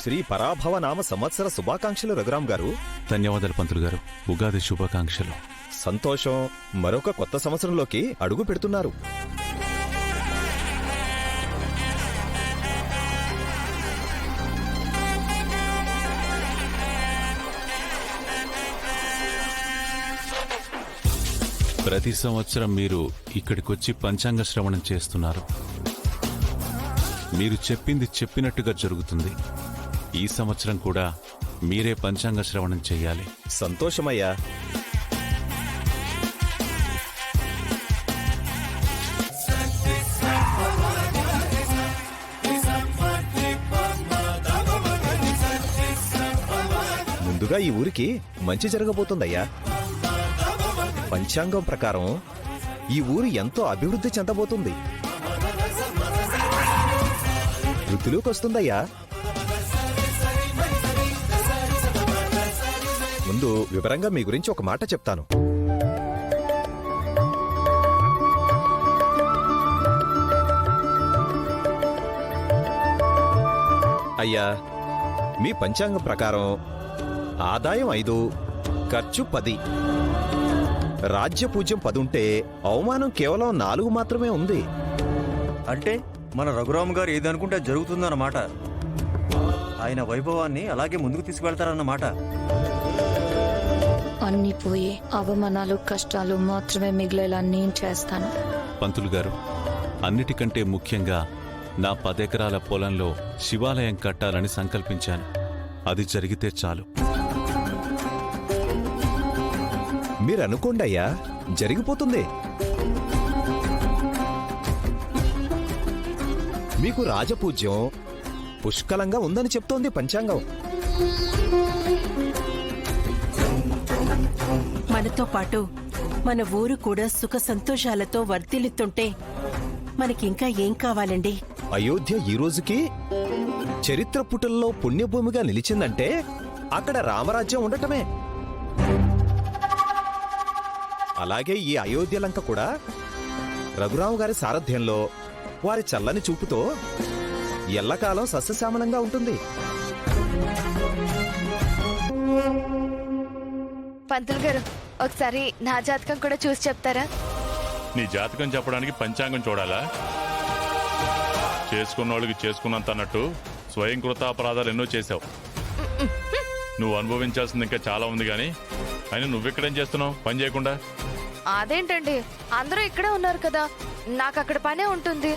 శ్రీ పరాభవ నామ సంవత్సర శుభాకాంక్షలు రఘురాం గారు. ధన్యవాదాలు పంతులు గారు. ఉగాది శుభాకాంక్షలు. సంతోషం. మరొక కొత్త సంవత్సరంలోకి అడుగు పెడుతున్నారు. ప్రతి సంవత్సరం మీరు ఇక్కడికొచ్చి పంచాంగ శ్రవణం చేస్తున్నారు. మీరు చెప్పింది చెప్పినట్టుగా జరుగుతుంది. ఈ సంవత్సరం కూడా మీరే పంచాంగ శ్రవణం చెయ్యాలి. సంతోషమయ్యా. ముందుగా ఈ ఊరికి మంచి జరగబోతుందయ్యా. పంచాంగం ప్రకారం ఈ ఊరు ఎంతో అభివృద్ధి చెందబోతుంది. వృద్ధిలోకి వస్తుందయ్యా. ముందు వివరంగా మీ గురించి ఒక మాట చెప్తాను. అయ్యా, మీ పంచాంగం ప్రకారం ఆదాయం 5, ఖర్చు 10, రాజ్యపూజ్యం 10 ఉంటే అవమానం కేవలం 4 మాత్రమే ఉంది. అంటే మన రఘురామ్ గారు ఏదనుకుంటే జరుగుతుందన్నమాట. ఆయన వైభవాన్ని అలాగే ముందుకు తీసుకువెళ్తారన్నమాట. అన్నీ పోయి అవమానాలు కష్టాలు మాత్రమే మిగిలేలా నేను చేస్తాను. పంతులు గారు, అన్నిటికంటే ముఖ్యంగా నా 10 ఎకరాల పొలంలో శివాలయం కట్టాలని సంకల్పించాను. అది జరిగితే చాలు. మీరనుకోండయ్యా, జరిగిపోతుంది. మీకు రాజపూజ్యం పుష్కలంగా ఉందని చెప్తోంది పంచాంగం. మనతో పాటు మన ఊరు కూడా సుఖ సంతోషాలతో వర్ధిల్లుతుంటే మనకింకా ఏం కావాలండి? అయోధ్య ఈ రోజుకి చరిత్ర పుటల్లో పుణ్యభూమిగా నిలిచిందంటే అక్కడ రామరాజ్యం ఉండటమే. అలాగే ఈ అయోధ్య లంక కూడా రఘురాము గారి సారథ్యంలో వారి చల్లని చూపుతో ఎల్లకాలం సస్యశ్యామలంగా ఉంటుంది. పంతులు గారు, ఒకసారి నా జాతకం కూడా చూసి చెప్తారా? నీ జాతకం చెప్పడానికి పంచాంగం చూడాలా? చేసుకున్నోళ్ళకి చేసుకున్నంత అన్నట్టు స్వయం కృతాపరాధాలు ఎన్నో చేశావు. నువ్వు అనుభవించాల్సింది ఇంకా చాలా ఉంది. కానీ అయినా నువ్వెక్కడేం చేస్తున్నావు పని చేయకుండా? అదేంటండి, అందరూ ఇక్కడే ఉన్నారు కదా, నాకు అక్కడ పనే ఉంటుంది.